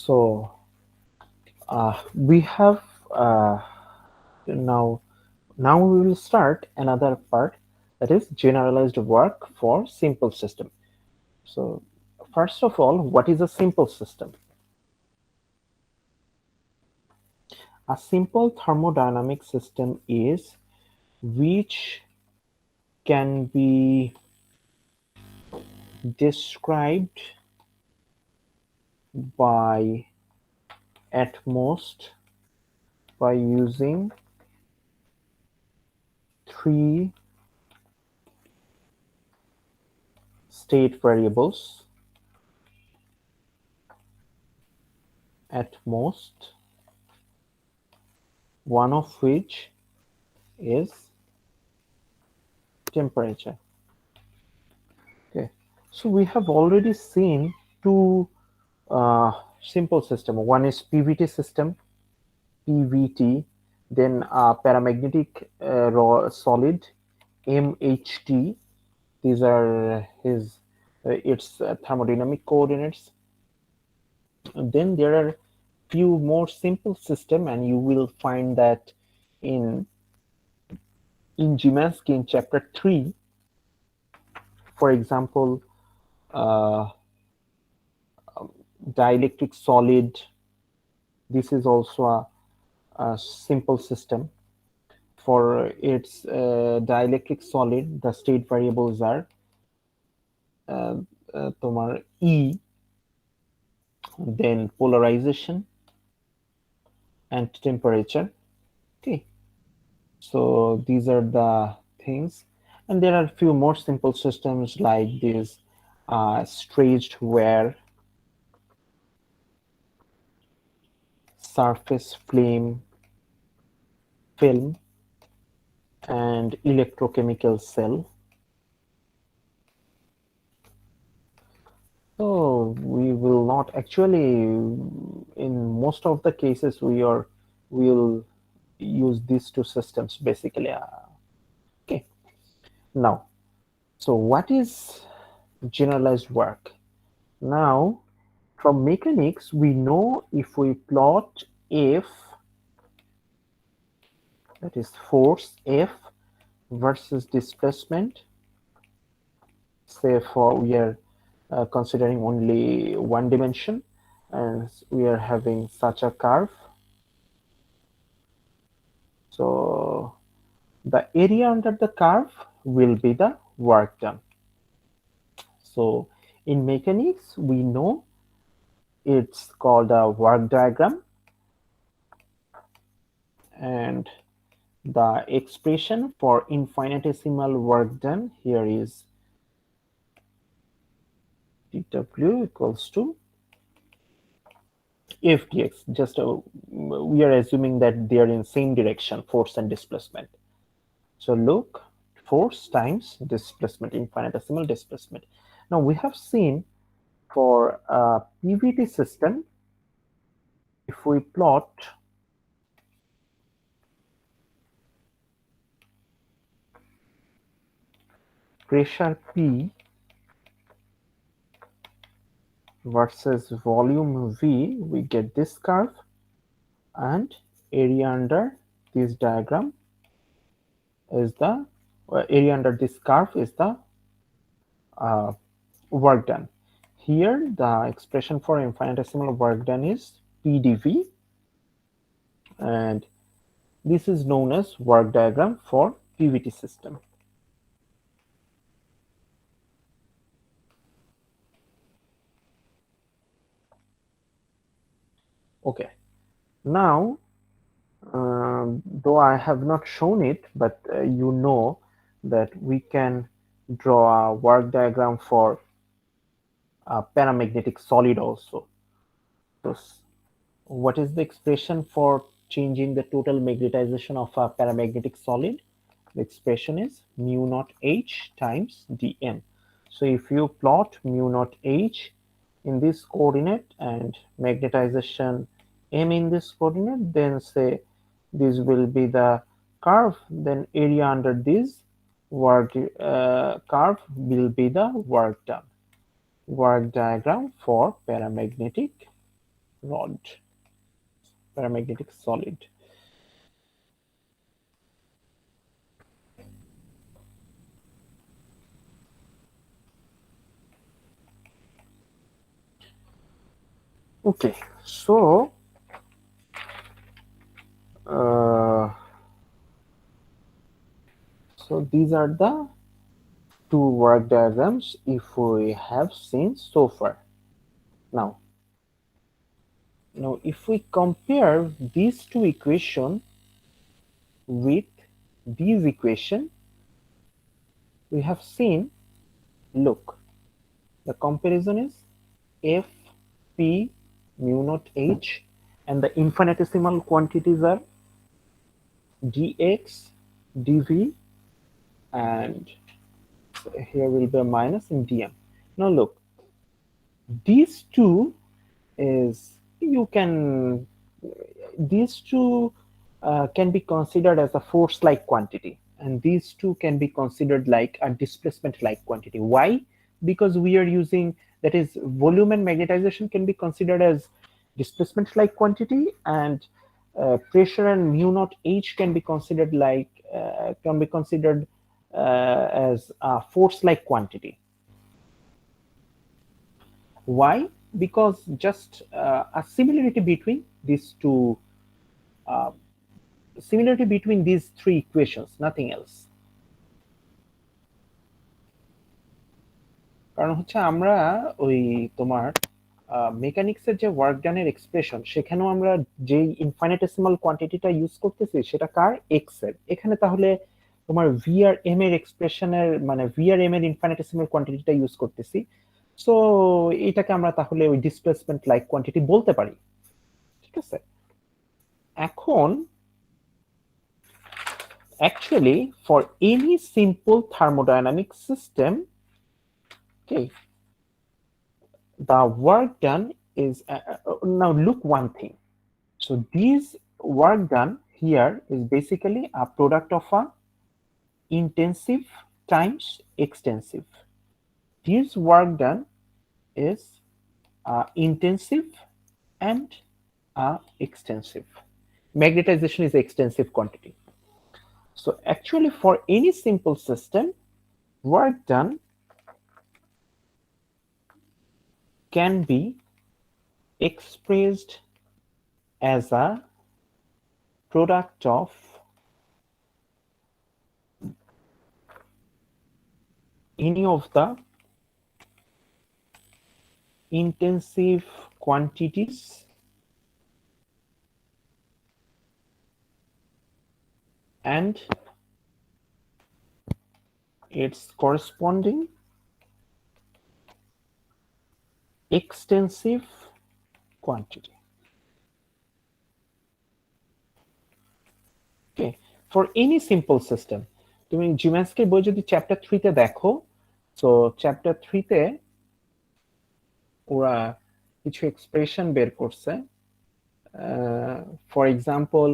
So we have now now we will start another part, that is generalized work for simple system. So first of all, what is a simple system? A simple thermodynamic system is which can be described by at most by using three state variables, at most, one of which is temperature. Okay, so we have already seen two uh, simple system. One is PVT system, PVT, then paramagnetic raw solid, MHT. These are his its thermodynamic coordinates. And then there are few more simple system, and you will find that in Gimansky in chapter 3. For example, uh, dielectric solid. This is also a simple system. For its dielectric solid, the state variables are তোমার E, then polarization and temperature. Okay, so these are the things, and there are few more simple systems like this staged wear, surface flame film, and electrochemical cell. So we will not actually, in most of the cases, will use these two systems basically. Okay, now, so what is generalized work? Now, from mechanics, we know if we plot F, that is force F versus displacement, say for we are considering only one dimension, and we are having such a curve. So the area under the curve will be the work done. So in mechanics, we know it's called a work diagram, and the expression for infinitesimal work done here is dw equals to f dx. Just we are assuming that they are in same direction, force and displacement. So look, force times displacement, infinitesimal displacement. Now we have seen for a PVT system, if we plot pressure P versus volume V, we get this curve, and area under this diagram is the area under this curve is the work done. Here the expression for infinitesimal work done is PdV, and this is known as work diagram for PVT system. Okay, now though I have not shown it, but you know that we can draw a work diagram for a paramagnetic solid also. So what is the expression for changing the total magnetization of a paramagnetic solid? The expression is mu naught H times dm. So if you plot mu naught H in this coordinate and magnetization m in this coordinate, then say this will be the curve, then area under this work curve will be the work done. Work diagram for paramagnetic rod, paramagnetic solid. Okay, so uh, these are the two work diagrams if we have seen so far. Now, if we compare these two equations with these equation, we have seen, look, the comparison is f p mu naught h, and the infinitesimal quantities are dx, dv, and here will be a minus in dm. Now look, these two is you can these two can be considered as a force like quantity, and these two can be considered like a displacement like quantity. Why? Because we are using, that is, volume and magnetization can be considered as displacement like quantity, and pressure and mu naught h can be considered as a force like quantity. Why? Because just a similarity between these two, uh, similarity between these three equations, nothing else. কারণ হচ্ছে আমরা ওই তোমার মেকানিক্সের যে work ডানের expression, সেখানেও আমরা যে ইনফাইনিটেসিমাল কোয়ান্টিটিটা ইউজ করতেছি সেটা কার, এক্স এর। এখানে তাহলে তোমার ভি আর এম এর এক্সপ্রেশনের, মানে ভি আর এম এর ইনফাইনিটেসিমাল কোয়ান্টিটিটা ইউজ করতেছি। সো এটাকে আমরা তাহলে ওই ডিসপ্লেসমেন্ট লাইক কোয়ান্টিটি বলতে পারি, ঠিক আছে। এখন actually for any simple thermodynamic system, okay, the work done is now look one thing. So this work done here is basically a product of a intensive times extensive. This work done is intensive and extensive. Magnetization is extensive quantity. So actually for any simple system, work done can be expressed as a product of any of the intensive quantities and its corresponding extensive quantity. Okay, for any simple system, তুমি জিমন্যাস্টিকের বই যদি chapter 3 তে দেখো, so chapter 3 তে ওরা কিছু expression বের করছে। ফর এক্সাম্পল,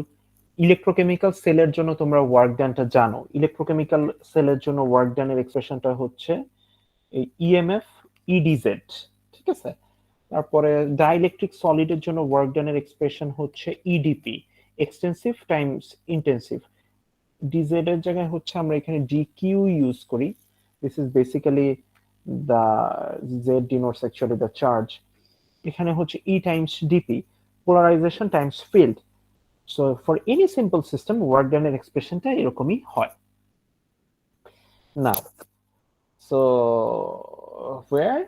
ইলেকট্রোকেমিক্যাল সেলের জন্য তোমরা ওয়ার্ক ডানটা জানো। ইলেকট্রোকেমিক্যাল সেলের জন্য ওয়ার্ক ডানের এক্সপ্রেশনটা হচ্ছে এই ইএমএফ ইডিজেড, ঠিক আছে। তারপরে ডাইইলেকট্রিক সলিডের জন্য ওয়ার্ক ডানের এক্সপ্রেশন হচ্ছে EDP, extensive times intensive. DZ এর জায়গায় হচ্ছে আমরা এখানে ডিকিউ ইউজ করি। This is basically the Z denotes actually the charge. এখানে হচ্ছে E times DP, polarisation times field. So for any simple system work ডানের এক্সপ্রেশনটা এরকমই হয়। নাও, so where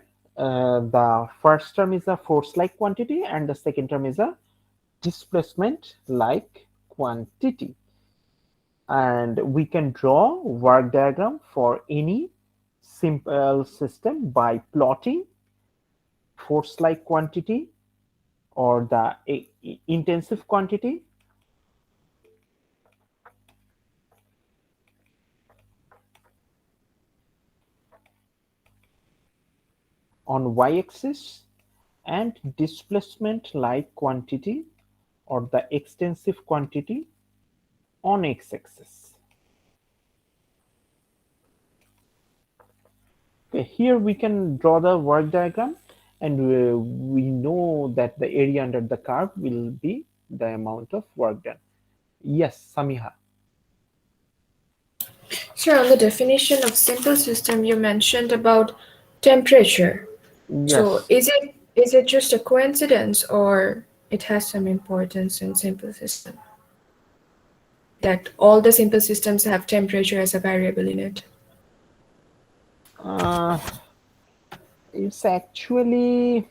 the first term is a force like quantity and the second term is a displacement like quantity, and we can draw work diagram for any simple system by plotting force like quantity or the intensive quantity on y-axis and displacement like quantity or the extensive quantity on x-axis. Okay, here we can draw the work diagram, and we know that the area under the curve will be the amount of work done. Yes, Samiha. Sure, on the definition of simple system, you mentioned about temperature. So Yes. is it just a coincidence or it has some importance in simple system? That all the simple systems have temperature as a variable in it. uh, it's actually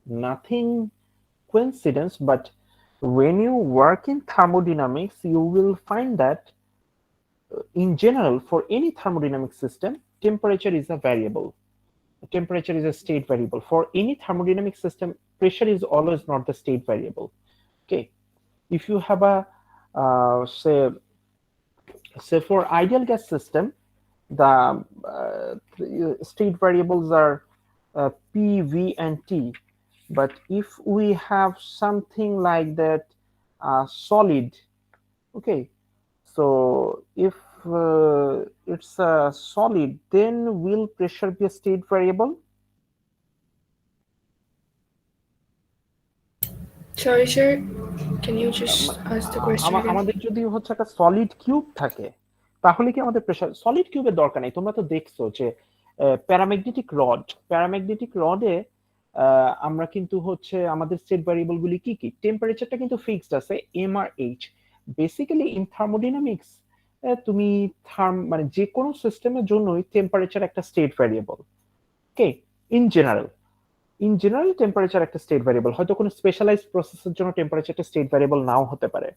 nothing coincidence, but when you work in thermodynamics you will find that in general for any thermodynamic system temperature is a variable. Temperature is a state variable for any thermodynamic system. Pressure is always not the state variable. Okay, if you have a say for ideal gas system, the state variables are p, v, and t. But if we have something like that solid, okay, so if it's a solid, then will pressure be a state variable? Sorry, sir. Can you just ask the question again? আমাদের যদি হচ্ছে একটা solid cube থাকে তাহলে কি আমাদের pressure solid কিউবের দরকার নেই? তোমরা তো দেখছো যে প্যারাম্যাগনেটিক রডে আমরা কিন্তু হচ্ছে আমাদের স্টেট ভ্যারিয়েবল গুলি কি কি, টেম্পারেচারটা কিন্তু ফিক্সড আছে M R H. Basically in thermodynamics তুমি মানে যে কোনো সিস্টেমের জন্যই টেম্পারেচার একটা state variable. Okay, in general temperature একটা স্টেট ভ্যারিয়েবল, হয়তো কোনো স্পেশালাইজড প্রসেসের জন্য টেম্পারেচারটা স্টেট ভ্যারিয়েবল নাও হতে পারে।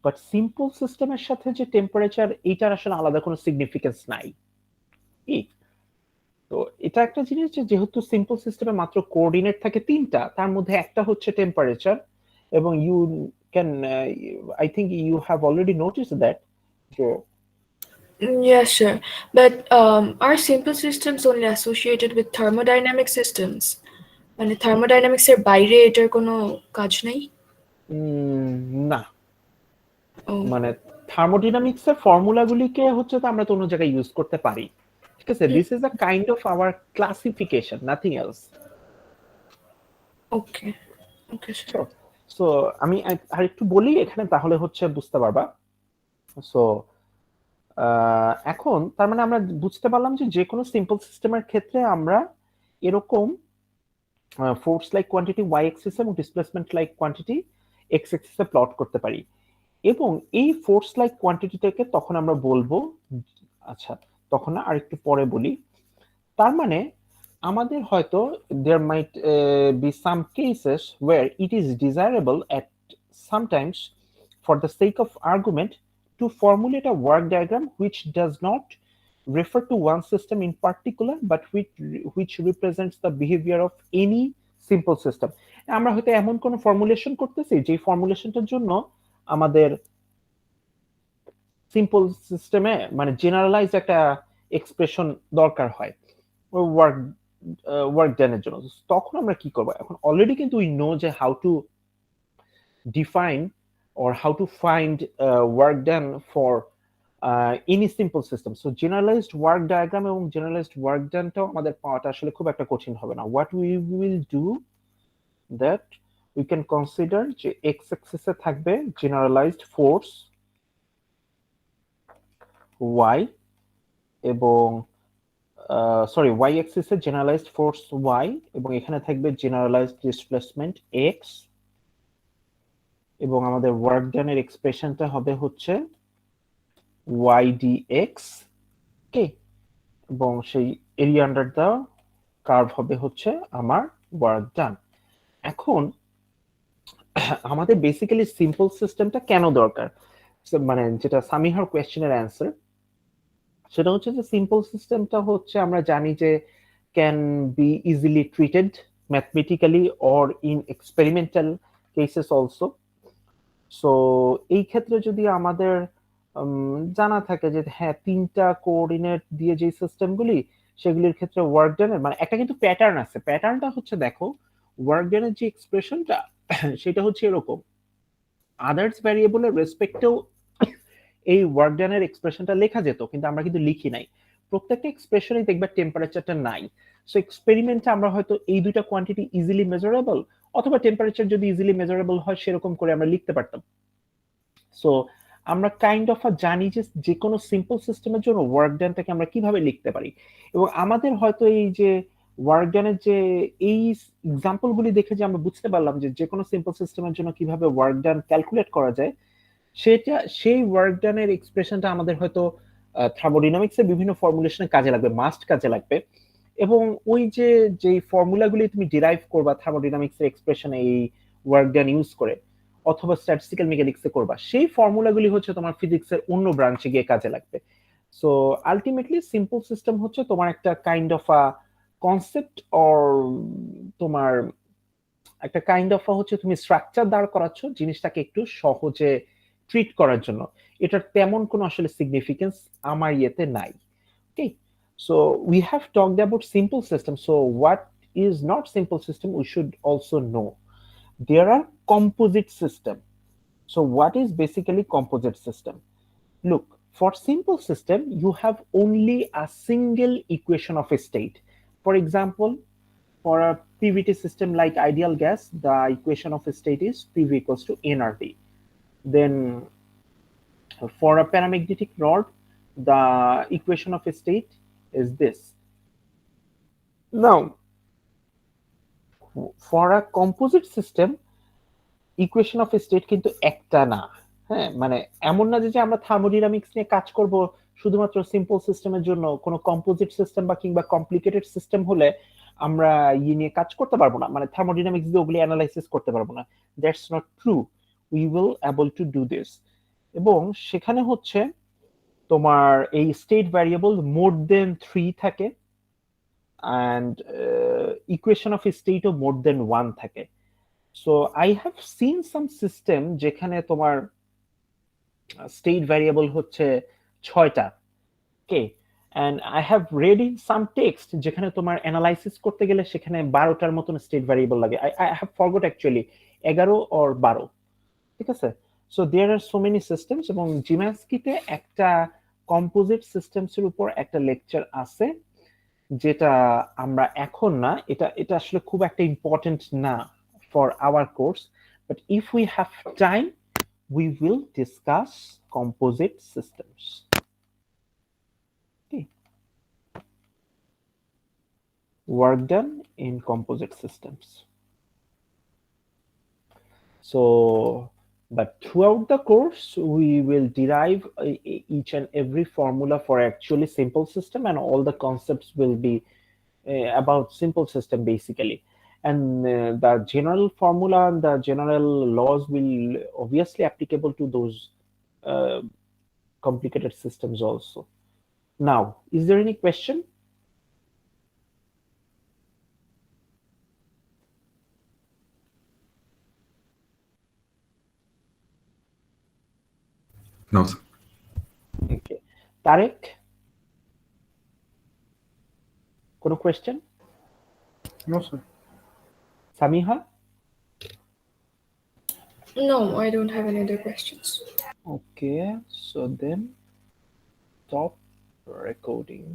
বাট সিম্পল সিস্টেমের সাথে যে টেম্পারেচার, এইটার আসলে আলাদা কোনো সিগনিফিকেন্স নাই। তো এটা একটা জিনিস যে যেহেতু সিম্পল সিস্টেমে মাত্র কোঅর্ডিনেট থাকে তিনটা, তার মধ্যে একটা হচ্ছে টেম্পারেচার, এবং you can I think you have already notice that. তো Yes, sure. But are simple systems only associated with thermodynamic systems? মানে থার্মোডাইনামিক্সের বাইরে এটার কোনো কাজ নেই? না, ও, মানে থার্মোডিনামিক্সের ফর্মুলাগুলিকে হচ্ছে তো আমরা তো অন্য জায়গায় ইউজ করতে পারি, ঠিক আছে? This is a kind of our classification, nothing else. Okay, okay sir. So আমি আর একটু বলি এখানে, তাহলে হচ্ছে বুঝতে পারবা। সো এখন তার মানে আমরা বুঝতে পারলাম যে যে কোনো সিম্পল সিস্টেমের ক্ষেত্রে আমরা এরকম force like quantity Y axis এবং ডিসপ্লেসমেন্ট লাইক কোয়ান্টিটি এক্স এক্সিসে প্লট করতে পারি, এবং এই ফোর্স লাইক কোয়ান্টিটিটাকে তখন আমরা বলবো, আচ্ছা তখন না, আর একটু পরে বলি। তার মানে আমাদের হয়তো there might be some cases where it is desirable at sometimes for the sake of argument to formulate a work diagram which does not refer to one system in particular but which represents the behavior of any simple system. আমরা হয়তো এমন কোন formulation করতেছি যে ফর্মুলেশনটার জন্য আমাদের simple সিস্টেমে মানে জেনারেলাইজ একটা এক্সপ্রেশন দরকার হয় ওয়ার্ক ওয়ার্ক ডানের জন্য। তখন আমরা কি করব? এখন অলরেডি কিন্তু উই নো যে how to define or how to find work done for any simple system. So generalized work diagram এবং generalized work done টাও আমাদের পাওয়াটা আসলে খুব একটা কঠিন হবে না। What we will do that we can consider যে x axis এ থাকবে generalized force y, এবং সরি ওয়াই অ্যাক্সিসে জেনারেলাইজড ফোর্স ওয়াই, এবং এখানে থাকবে জেনারেলাইজড ডিসপ্লেসমেন্ট এক্স, এবং আমাদের ওয়ার্ক ডানের এক্সপ্রেশনটা হবে হচ্ছে ওয়াই ডি এক্স। ওকে, এবং সেই এরিয়া আন্ডার দ্য কার্ভ হবে হচ্ছে আমার ওয়ার্ক ডান। এখন আমাদের বেসিক্যালি সিম্পল সিস্টেমটা কেন দরকার, মানে যেটা সামিহার কোয়েশ্চেনের অ্যান্সার, সেটা হচ্ছে যে সিম্পল সিস্টেমটা হচ্ছে আমরা জানি যে can be easily treated mathematically or in experimental cases also. So এই ক্ষেত্রে যদি আমাদের জানা থাকে যে হ্যাঁ তিনটা কোঅর্ডিনেট দিয়ে যে সিস্টেমগুলি, সেগুলির ক্ষেত্রে ওয়ার্ক ডানের মানে একটা কিন্তু প্যাটার্ন আছে। প্যাটার্নটা হচ্ছে দেখো ওয়ার্ক ডানের যে এক্সপ্রেশনটা সেটা হচ্ছে এরকম, আদার্স ভ্যারিয়েবলের রেসপেক্টেও এই ওয়ার্ক ডানের এক্সপ্রেশনটা লেখা যেত, কিন্তু আমরা কিন্তু লিখি নাই। প্রত্যেকটা এক্সপ্রেশনে দেখবা টেম্পারেচারটা নাই। সো এক্সপেরিমেন্টে আমরা হয়তো এই দুইটা কোয়ান্টিটি ইজিলি মেজারেবল, অথবা টেম্পারেচার যদি ইজিলি মেজারেবল হয় সেরকম করে আমরা লিখতে পারতাম। সো আমরা কাইন্ড অফ জানি যে যে কোনো সিম্পল সিস্টেমের জন্য ওয়ার্ক ডানটাকে আমরা কিভাবে লিখতে পারি, এবং আমাদের হয়তো এই যে ওয়ার্ক ডানের যে এই এক্সাম্পলগুলি দেখে যে আমরা বুঝতে পারলাম যে যে কোনো সিম্পল সিস্টেমের জন্য কিভাবে ওয়ার্ক ডান ক্যালকুলেট করা যায়, সেটা সেই ওয়ার্ক ডানের এক্সপ্রেশনটা আমাদের হয়তো থার্মোডিনামিক্সের বিভিন্ন ফর্মুলেশনে কাজে লাগবে, মাস্ট কাজে লাগবে। এবং ওই যে যে ফর্মুলাগুলি তুমি ডিরাইভ করবা থার্মোডিনামিক্সের এক্সপ্রেশনে এই ওয়ার্ক ডান ইউজ করে, অথবা স্ট্যাটিস্টিক্যাল মেকানিক্সে করবা, সেই ফর্মুলাগুলি হচ্ছে তোমার ফিজিক্সের অন্য ব্রাঞ্চে গিয়ে কাজে লাগবে। সো আলটিমেটলি সিম্পল সিস্টেম হচ্ছে তোমার একটা kind of a concept, or তোমার একটা কাইন্ড অফ হচ্ছে তুমি স্ট্রাকচার দাঁড় করাচ্ছ জিনিসটাকে একটু সহজে ট্রিট করার জন্য। এটার তেমন কোনো আসলে সিগনিফিকেন্স আমার ইয়েতে নাই। Okay, so we have talked about simple system. So what is not simple system we should also know. There are composite system. So what is basically composite system? Look, for simple system, you have only a single equation of a state. For example, for a PVT system like ideal gas, the equation of a state is PV equals to nRT. Then for a paramagnetic rod, the equation of a state is this. Now, for a composite system, equation of state কিন্তু একটা না। হ্যাঁ, মানে এমন না যে আমরা thermodynamics নিয়ে কাজ করব শুধুমাত্র সিম্পল সিস্টেমের জন্য, কোনো কম্পোজিট সিস্টেম বা কিংবা কমপ্লিকেটেড সিস্টেম হলে আমরা নিয়ে কাজ করতে পারবো না, মানে থার্মোডিনামিক্স দিয়ে ওগুলি অ্যানালাইসিস করতে পারবো না। That's not true. We will able to do this. এবং সেখানে হচ্ছে তোমার এই স্টেট ভ্যারিয়েবল মোর দেন 3 থাকে, অ্যান্ড ইকুয়েশন অফ স্টেটও মোর দেন 1 থাকে। So I have seen some system যেখানে তোমার স্টেট ভ্যারিয়েবল হচ্ছে 6টা। Okay, and I have read in some text যেখানে তোমার অ্যানালাইসিস করতে গেলে সেখানে 12টার মতন স্টেট ভ্যারিয়েবল লাগে। I have forgot actually 11 or 12। ঠিক আছে, so there are so many systems, এবং জিম্যাস্কিতে একটা কম্পোজিট সিস্টেমস এর উপর একটা লেকচার আছে, যেটা আমরা এখন না, এটা এটা আসলে খুব একটা ইম্পর্টেন্ট না for our course, but if we have time we will discuss composite systems. Okay. Work done in composite systems. So, but throughout the course, we will derive each and every formula for actually simple system, and all the concepts will be about simple system basically. And the general formula and the general laws will obviously applicable to those uh, complicated systems also. Now, is there any question? No, sir. Okay. Tarek, কোনো question? No, sir. Samiha? No, I don't have any other questions. Okay, so then stop recording.